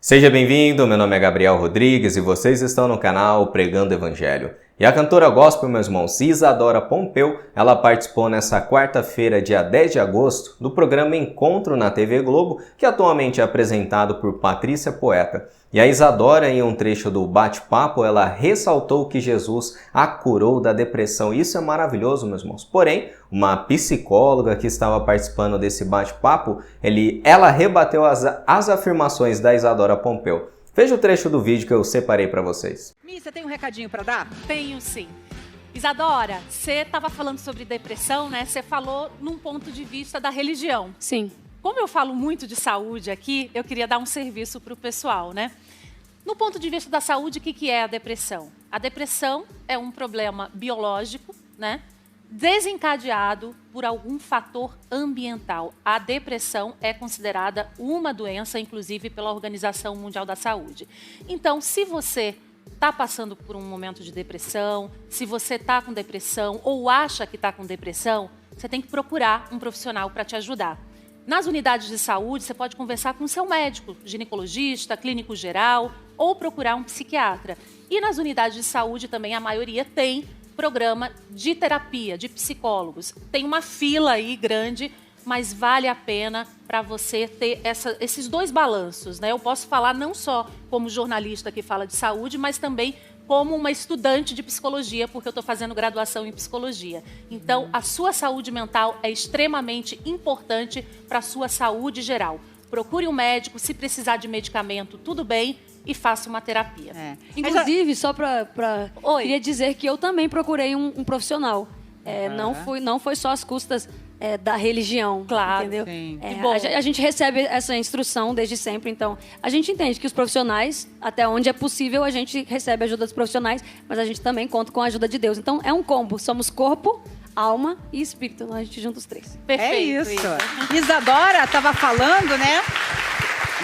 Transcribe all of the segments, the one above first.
Seja bem-vindo, meu nome é Gabriel Rodrigues e vocês estão no canal Pregando Evangelho. E a cantora gospel, meus irmãos, Isadora Pompeu, ela participou nessa quarta-feira, dia 10 de agosto, do programa Encontro na TV Globo, que atualmente é apresentado por Patrícia Poeta. E a Isadora, em um trecho do bate-papo, ela ressaltou que Jesus a curou da depressão. Isso é maravilhoso, meus irmãos. Porém, uma psicóloga que estava participando desse bate-papo, ela rebateu as afirmações da Isadora Pompeu. Veja o trecho do vídeo que eu separei para vocês. Mi, você tem um recadinho para dar? Tenho sim. Isadora, você estava falando sobre depressão, né? Você falou num ponto de vista da religião. Sim. Como eu falo muito de saúde aqui, eu queria dar um serviço para o pessoal, né? No ponto de vista da saúde, o que é a depressão? A depressão é um problema biológico, né? Desencadeado por algum fator ambiental. A depressão é considerada uma doença, inclusive pela Organização Mundial da Saúde. Então, se você está passando por um momento de depressão, se você está com depressão ou acha que está com depressão, você tem que procurar um profissional para te ajudar. Nas unidades de saúde, você pode conversar com o seu médico, ginecologista, clínico geral, ou procurar um psiquiatra. E nas unidades de saúde também, a maioria tem programa de terapia, de psicólogos. Tem uma fila aí grande, mas vale a pena para você ter esses dois balanços, né? Eu posso falar não só como jornalista que fala de saúde, mas também como uma estudante de psicologia, porque eu estou fazendo graduação em psicologia. Então, a sua saúde mental é extremamente importante para a sua saúde geral. Procure um médico, se precisar de medicamento, tudo bem, e faça uma terapia. Inclusive, só queria dizer que eu também procurei um profissional. Não foi só às custas da religião, claro, entendeu? Sim. A gente recebe essa instrução desde sempre, então a gente entende que os profissionais, até onde é possível, a gente recebe a ajuda dos profissionais, mas a gente também conta com a ajuda de Deus. Então é um combo, somos corpo, alma e espírito, a gente junta os três. Perfeito. É isso. Isadora estava falando, né,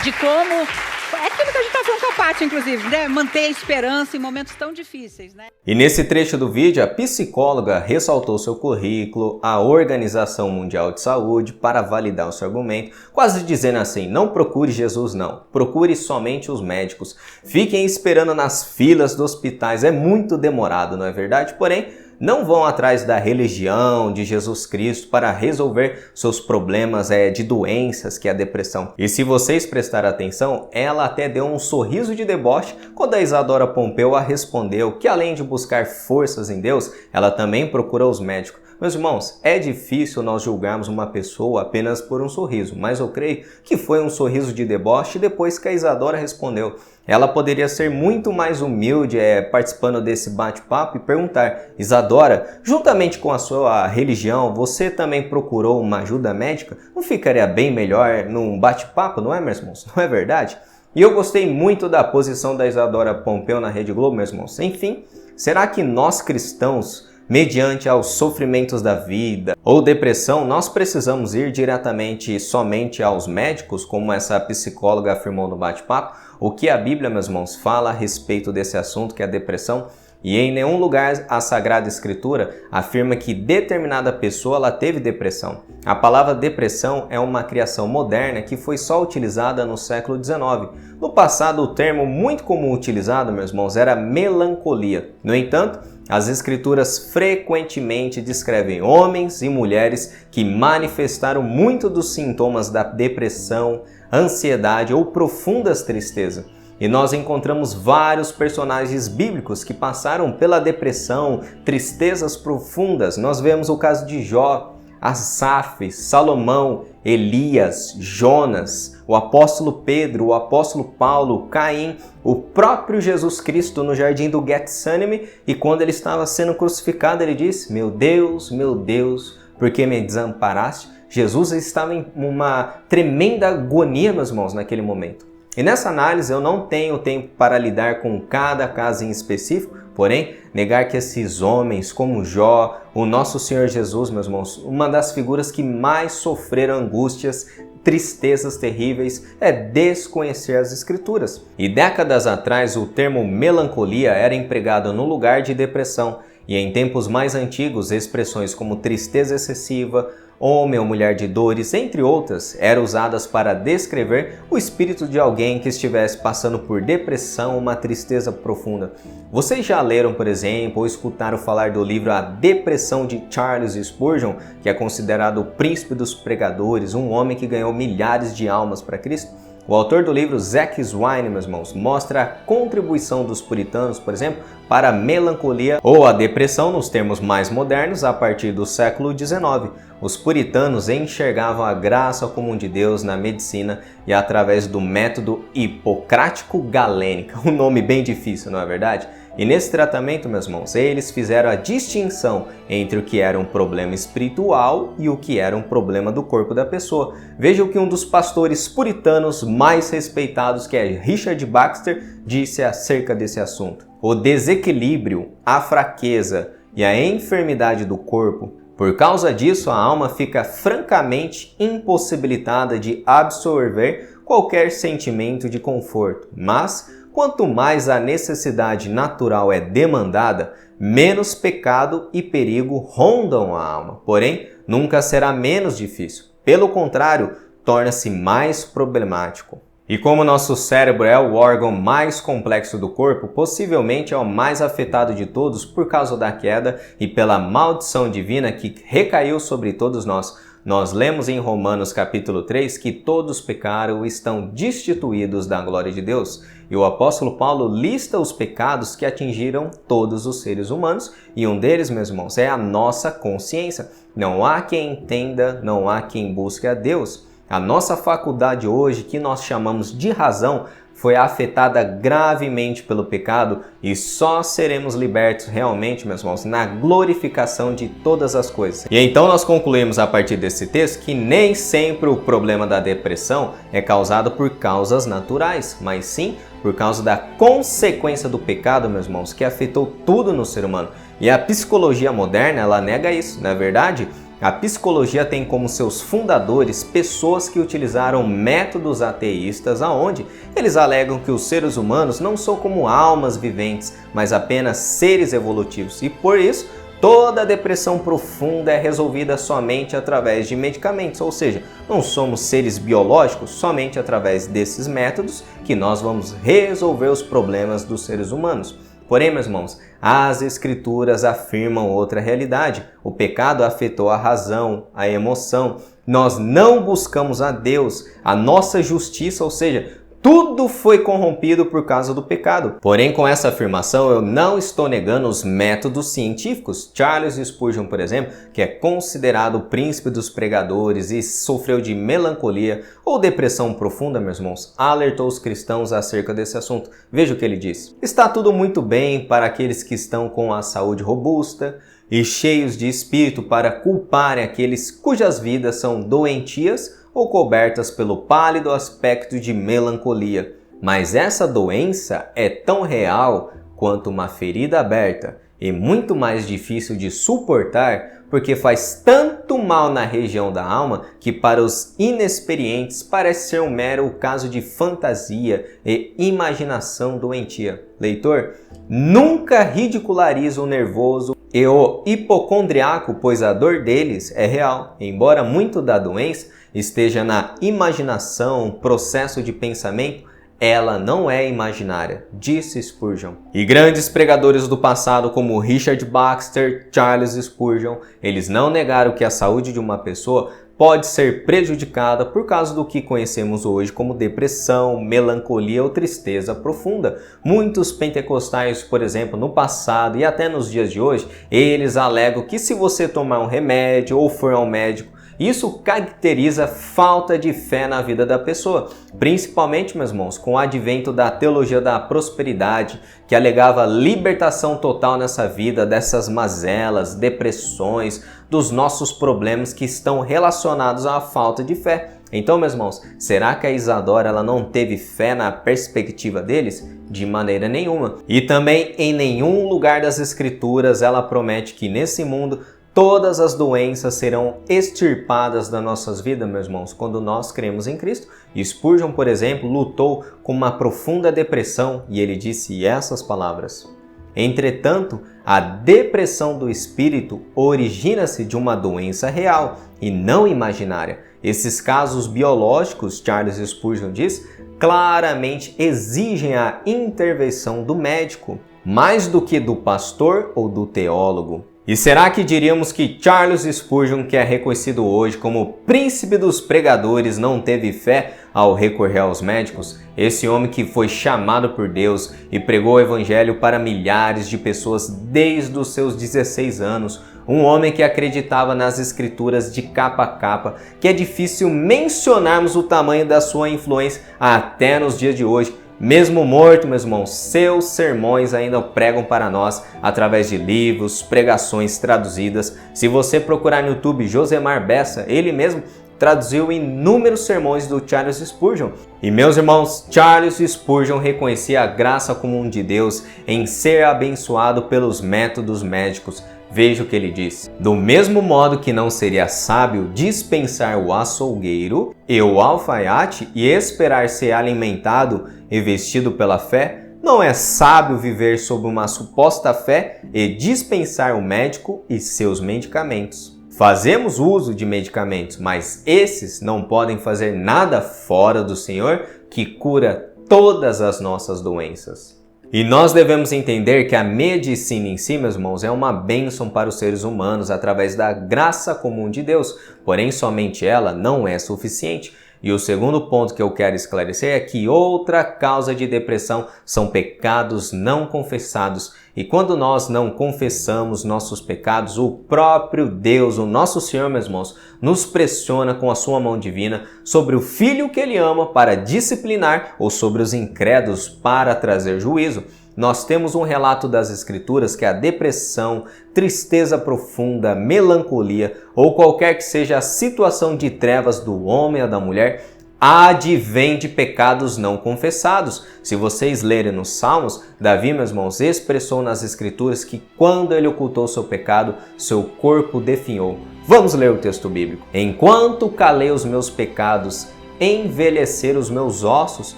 de como... É aquilo que a gente está falando com a Paty, inclusive, né? Manter a esperança em momentos tão difíceis, né? E nesse trecho do vídeo, a psicóloga ressaltou seu currículo, a Organização Mundial de Saúde, para validar o seu argumento, quase dizendo assim, não procure Jesus não, procure somente os médicos. Fiquem esperando nas filas dos hospitais, é muito demorado, não é verdade? Porém, não vão atrás da religião, de Jesus Cristo, para resolver seus problemas de doenças, que é a depressão. E se vocês prestarem atenção, ela até deu um sorriso de deboche quando a Isadora Pompeu a respondeu que além de buscar forças em Deus, ela também procura os médicos. Meus irmãos, é difícil nós julgarmos uma pessoa apenas por um sorriso, mas eu creio que foi um sorriso de deboche depois que a Isadora respondeu. Ela poderia ser muito mais humilde participando desse bate-papo e perguntar, Isadora, juntamente com a sua religião, você também procurou uma ajuda médica? Não ficaria bem melhor num bate-papo, não é, meus irmãos? Não é verdade? E eu gostei muito da posição da Isadora Pompeu na Rede Globo, meus irmãos. Enfim, será que nós cristãos, mediante aos sofrimentos da vida ou depressão, nós precisamos ir diretamente somente aos médicos, como essa psicóloga afirmou no bate-papo? O que a Bíblia, meus irmãos, fala a respeito desse assunto, que é a depressão? E em nenhum lugar a Sagrada Escritura afirma que determinada pessoa ela teve depressão. A palavra depressão é uma criação moderna que foi só utilizada no século XIX. No passado, o termo muito comum utilizado, meus irmãos, era melancolia. No entanto, as Escrituras frequentemente descrevem homens e mulheres que manifestaram muito dos sintomas da depressão, ansiedade ou profundas tristezas. E nós encontramos vários personagens bíblicos que passaram pela depressão, tristezas profundas. Nós vemos o caso de Jó, Asaf, Salomão, Elias, Jonas, o apóstolo Pedro, o apóstolo Paulo, Caim, o próprio Jesus Cristo no jardim do Getsêmani, e quando ele estava sendo crucificado, ele disse, meu Deus, por que me desamparaste? Jesus estava em uma tremenda agonia, meus irmãos, naquele momento. E nessa análise eu não tenho tempo para lidar com cada caso em específico, porém, negar que esses homens como Jó, o nosso Senhor Jesus, meus irmãos, uma das figuras que mais sofreram angústias, tristezas terríveis, é desconhecer as Escrituras. E décadas atrás o termo melancolia era empregado no lugar de depressão, e em tempos mais antigos expressões como tristeza excessiva, homem ou mulher de dores, entre outras, eram usadas para descrever o espírito de alguém que estivesse passando por depressão ou uma tristeza profunda. Vocês já leram, por exemplo, ou escutaram falar do livro A Depressão de Charles Spurgeon, que é considerado o príncipe dos pregadores, um homem que ganhou milhares de almas para Cristo? O autor do livro, Zack Swine, meus irmãos, mostra a contribuição dos puritanos, por exemplo, para a melancolia ou a depressão nos termos mais modernos a partir do século XIX. Os puritanos enxergavam a graça comum de Deus na medicina e através do método hipocrático galênico, um nome bem difícil, não é verdade? E nesse tratamento, meus irmãos, eles fizeram a distinção entre o que era um problema espiritual e o que era um problema do corpo da pessoa. Veja o que um dos pastores puritanos mais respeitados, que é Richard Baxter, disse acerca desse assunto. O desequilíbrio, a fraqueza e a enfermidade do corpo, por causa disso a alma fica francamente impossibilitada de absorver qualquer sentimento de conforto, mas quanto mais a necessidade natural é demandada, menos pecado e perigo rondam a alma. Porém, nunca será menos difícil. Pelo contrário, torna-se mais problemático. E como nosso cérebro é o órgão mais complexo do corpo, possivelmente é o mais afetado de todos por causa da queda e pela maldição divina que recaiu sobre todos nós. Nós lemos em Romanos capítulo 3 que todos pecaram e estão destituídos da glória de Deus. E o apóstolo Paulo lista os pecados que atingiram todos os seres humanos, e um deles, meus irmãos, é a nossa consciência. Não há quem entenda, não há quem busque a Deus. A nossa faculdade hoje, que nós chamamos de razão, foi afetada gravemente pelo pecado e só seremos libertos realmente, meus irmãos, na glorificação de todas as coisas. E então nós concluímos a partir desse texto que nem sempre o problema da depressão é causado por causas naturais, mas sim por causa da consequência do pecado, meus irmãos, que afetou tudo no ser humano. E a psicologia moderna, ela nega isso, não é verdade? A psicologia tem como seus fundadores pessoas que utilizaram métodos ateístas aonde eles alegam que os seres humanos não são como almas viventes, mas apenas seres evolutivos. E por isso, toda depressão profunda é resolvida somente através de medicamentos, ou seja, não somos seres biológicos, somente através desses métodos que nós vamos resolver os problemas dos seres humanos. Porém, meus irmãos, as Escrituras afirmam outra realidade. O pecado afetou a razão, a emoção. Nós não buscamos a Deus, a nossa justiça, ou seja, tudo foi corrompido por causa do pecado. Porém, com essa afirmação, eu não estou negando os métodos científicos. Charles Spurgeon, por exemplo, que é considerado o príncipe dos pregadores e sofreu de melancolia ou depressão profunda, meus irmãos, alertou os cristãos acerca desse assunto. Veja o que ele diz. Está tudo muito bem para aqueles que estão com a saúde robusta e cheios de espírito para culparem aqueles cujas vidas são doentias ou cobertas pelo pálido aspecto de melancolia. Mas essa doença é tão real quanto uma ferida aberta e muito mais difícil de suportar porque faz tanto mal na região da alma que para os inexperientes parece ser um mero caso de fantasia e imaginação doentia. Leitor, nunca ridicularize o nervoso e o hipocondriaco, pois a dor deles é real, embora muito da doença esteja na imaginação, processo de pensamento, ela não é imaginária, disse Spurgeon. E grandes pregadores do passado como Richard Baxter, Charles Spurgeon, eles não negaram que a saúde de uma pessoa pode ser prejudicada por causa do que conhecemos hoje como depressão, melancolia ou tristeza profunda. Muitos pentecostais, por exemplo, no passado e até nos dias de hoje, eles alegam que se você tomar um remédio ou for ao médico, isso caracteriza falta de fé na vida da pessoa, principalmente, meus irmãos, com o advento da teologia da prosperidade, que alegava libertação total nessa vida dessas mazelas, depressões, dos nossos problemas que estão relacionados à falta de fé. Então, meus irmãos, será que a Isadora ela não teve fé na perspectiva deles? De maneira nenhuma. E também em nenhum lugar das Escrituras ela promete que nesse mundo todas as doenças serão extirpadas das nossas vidas, meus irmãos, quando nós cremos em Cristo. E Spurgeon, por exemplo, lutou com uma profunda depressão e ele disse essas palavras: Entretanto, a depressão do espírito origina-se de uma doença real e não imaginária. Esses casos biológicos, Charles Spurgeon diz, claramente exigem a intervenção do médico, mais do que do pastor ou do teólogo. E será que diríamos que Charles Spurgeon, que é reconhecido hoje como o príncipe dos pregadores, não teve fé ao recorrer aos médicos? Esse homem que foi chamado por Deus e pregou o evangelho para milhares de pessoas desde os seus 16 anos, um homem que acreditava nas escrituras de capa a capa, que é difícil mencionarmos o tamanho da sua influência até nos dias de hoje. Mesmo morto, meus irmãos, seus sermões ainda pregam para nós através de livros, pregações traduzidas. Se você procurar no YouTube Josemar Bessa, ele mesmo traduziu inúmeros sermões do Charles Spurgeon. E meus irmãos, Charles Spurgeon reconhecia a graça comum de Deus em ser abençoado pelos métodos médicos. Veja o que ele disse. Do mesmo modo que não seria sábio dispensar o açougueiro e o alfaiate e esperar ser alimentado e vestido pela fé, não é sábio viver sob uma suposta fé e dispensar o médico e seus medicamentos. Fazemos uso de medicamentos, mas esses não podem fazer nada fora do Senhor que cura todas as nossas doenças. E nós devemos entender que a medicina em si, meus irmãos, é uma bênção para os seres humanos através da graça comum de Deus, porém somente ela não é suficiente. E o segundo ponto que eu quero esclarecer é que outra causa de depressão são pecados não confessados. E quando nós não confessamos nossos pecados, o próprio Deus, o nosso Senhor, meus irmãos, nos pressiona com a sua mão divina sobre o filho que ele ama para disciplinar ou sobre os incrédulos para trazer juízo. Nós temos um relato das Escrituras que a depressão, tristeza profunda, melancolia ou qualquer que seja a situação de trevas do homem ou da mulher advém de pecados não confessados. Se vocês lerem nos Salmos, Davi, meus irmãos, expressou nas Escrituras que quando ele ocultou seu pecado, seu corpo definhou. Vamos ler o texto bíblico. Enquanto calei os meus pecados, envelhecer os meus ossos,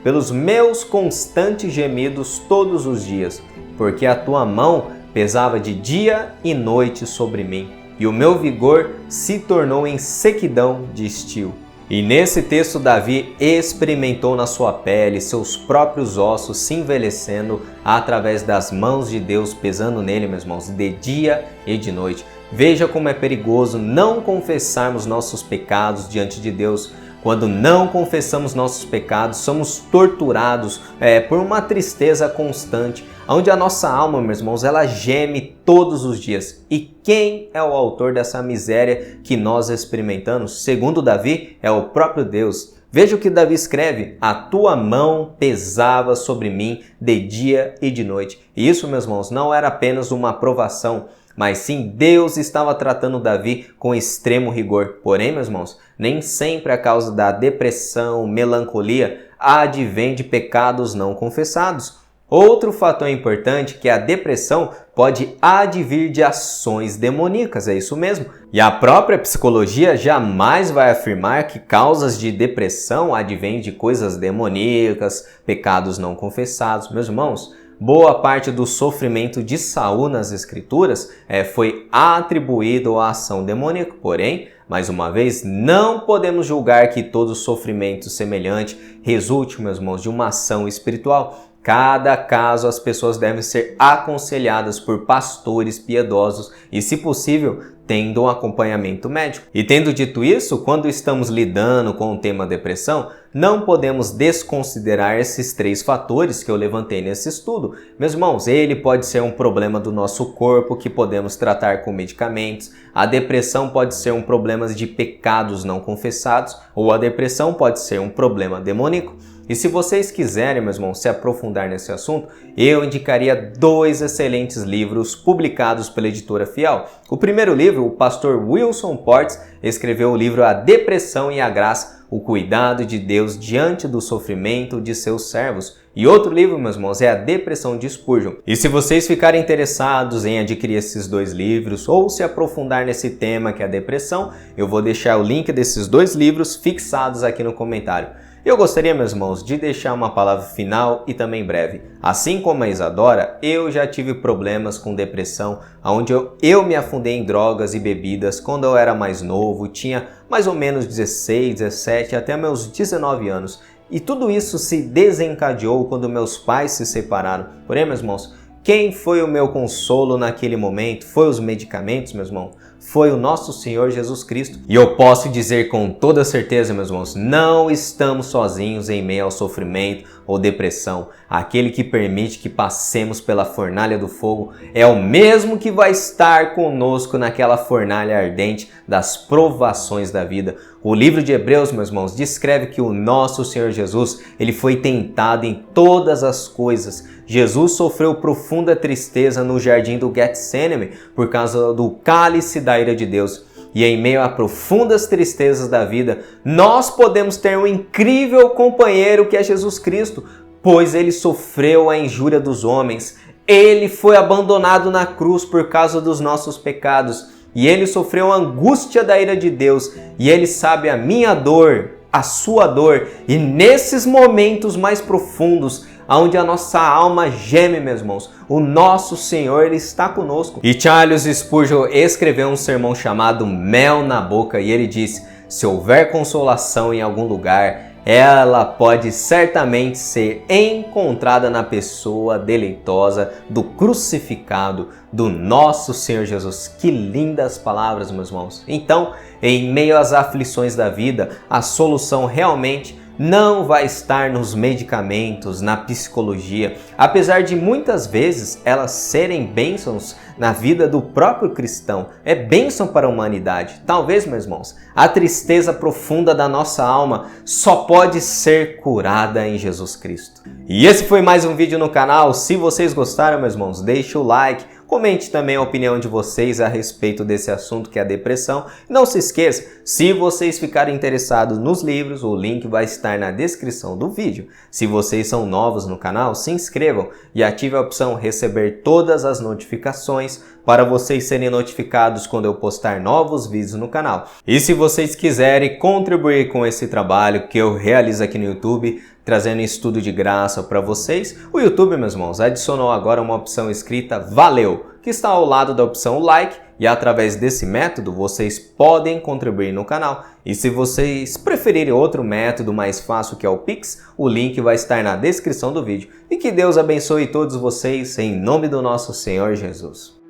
pelos meus constantes gemidos todos os dias, porque a tua mão pesava de dia e noite sobre mim, e o meu vigor se tornou em sequidão de estio. E nesse texto Davi experimentou na sua pele seus próprios ossos se envelhecendo através das mãos de Deus pesando nele, meus irmãos, de dia e de noite. Veja como é perigoso não confessarmos nossos pecados diante de Deus. Quando não confessamos nossos pecados, somos torturados por uma tristeza constante, onde a nossa alma, meus irmãos, ela geme todos os dias. E quem é o autor dessa miséria que nós experimentamos? Segundo Davi, é o próprio Deus. Veja o que Davi escreve: a tua mão pesava sobre mim de dia e de noite. E isso, meus irmãos, não era apenas uma provação, mas sim Deus estava tratando Davi com extremo rigor. Porém, meus irmãos, nem sempre a causa da depressão, melancolia, advém de pecados não confessados. Outro fator importante é que a depressão pode advir de ações demoníacas, é isso mesmo. E a própria psicologia jamais vai afirmar que causas de depressão advêm de coisas demoníacas, pecados não confessados. Meus irmãos, boa parte do sofrimento de Saul nas Escrituras foi atribuído à ação demoníaca. Porém, mais uma vez, não podemos julgar que todo sofrimento semelhante resulte, meus irmãos, de uma ação espiritual. Cada caso as pessoas devem ser aconselhadas por pastores piedosos e, se possível, tendo um acompanhamento médico. E tendo dito isso, quando estamos lidando com o tema depressão, não podemos desconsiderar esses 3 fatores que eu levantei nesse estudo. Meus irmãos, ele pode ser um problema do nosso corpo que podemos tratar com medicamentos. A depressão pode ser um problema de pecados não confessados, ou a depressão pode ser um problema demoníaco. E se vocês quiserem, meus irmãos, se aprofundar nesse assunto, eu indicaria 2 excelentes livros publicados pela editora Fiel. O primeiro livro, o pastor Wilson Portes escreveu o livro A Depressão e a Graça, o cuidado de Deus diante do sofrimento de seus servos. E outro livro, meus irmãos, é A Depressão de Spurgeon. E se vocês ficarem interessados em adquirir esses 2 livros ou se aprofundar nesse tema que é a depressão, eu vou deixar o link desses 2 livros fixados aqui no comentário. E eu gostaria, meus irmãos, de deixar uma palavra final e também breve. Assim como a Isadora, eu já tive problemas com depressão, onde eu me afundei em drogas e bebidas quando eu era mais novo, tinha mais ou menos 16, 17, até meus 19 anos. E tudo isso se desencadeou quando meus pais se separaram. Porém, meus irmãos, quem foi o meu consolo naquele momento? Foi os medicamentos, meu irmão? Foi o nosso Senhor Jesus Cristo. E eu posso dizer com toda certeza, meus irmãos, não estamos sozinhos em meio ao sofrimento ou depressão. Aquele que permite que passemos pela fornalha do fogo é o mesmo que vai estar conosco naquela fornalha ardente das provações da vida. O livro de Hebreus, meus irmãos, descreve que o nosso Senhor Jesus, ele foi tentado em todas as coisas. Jesus sofreu profunda tristeza no jardim do Getsêmani por causa do cálice da ira de Deus. E em meio a profundas tristezas da vida, nós podemos ter um incrível companheiro que é Jesus Cristo, pois ele sofreu a injúria dos homens. Ele foi abandonado na cruz por causa dos nossos pecados. E ele sofreu a angústia da ira de Deus. E ele sabe a minha dor, a sua dor. E nesses momentos mais profundos, onde a nossa alma geme, meus irmãos, o nosso Senhor, ele está conosco. E Charles Spurgeon escreveu um sermão chamado Mel na Boca, e ele disse: se houver consolação em algum lugar, ela pode certamente ser encontrada na pessoa deleitosa do crucificado, do nosso Senhor Jesus. Que lindas palavras, meus irmãos. Então, em meio às aflições da vida, a solução realmente não vai estar nos medicamentos, na psicologia, apesar de muitas vezes elas serem bênçãos na vida do próprio cristão, é bênção para a humanidade. Talvez, meus irmãos, a tristeza profunda da nossa alma só pode ser curada em Jesus Cristo. E esse foi mais um vídeo no canal. Se vocês gostaram, meus irmãos, deixe o like, comente também a opinião de vocês a respeito desse assunto que é a depressão. Não se esqueça, se vocês ficarem interessados nos livros, o link vai estar na descrição do vídeo. Se vocês são novos no canal, se inscrevam e ative a opção receber todas as notificações para vocês serem notificados quando eu postar novos vídeos no canal. E se vocês quiserem contribuir com esse trabalho que eu realizo aqui no YouTube, trazendo estudo de graça para vocês, o YouTube, meus irmãos, adicionou agora uma opção escrita Valeu, que está ao lado da opção Like, e através desse método vocês podem contribuir no canal. E se vocês preferirem outro método mais fácil, que é o Pix, o link vai estar na descrição do vídeo. E que Deus abençoe todos vocês em nome do nosso Senhor Jesus.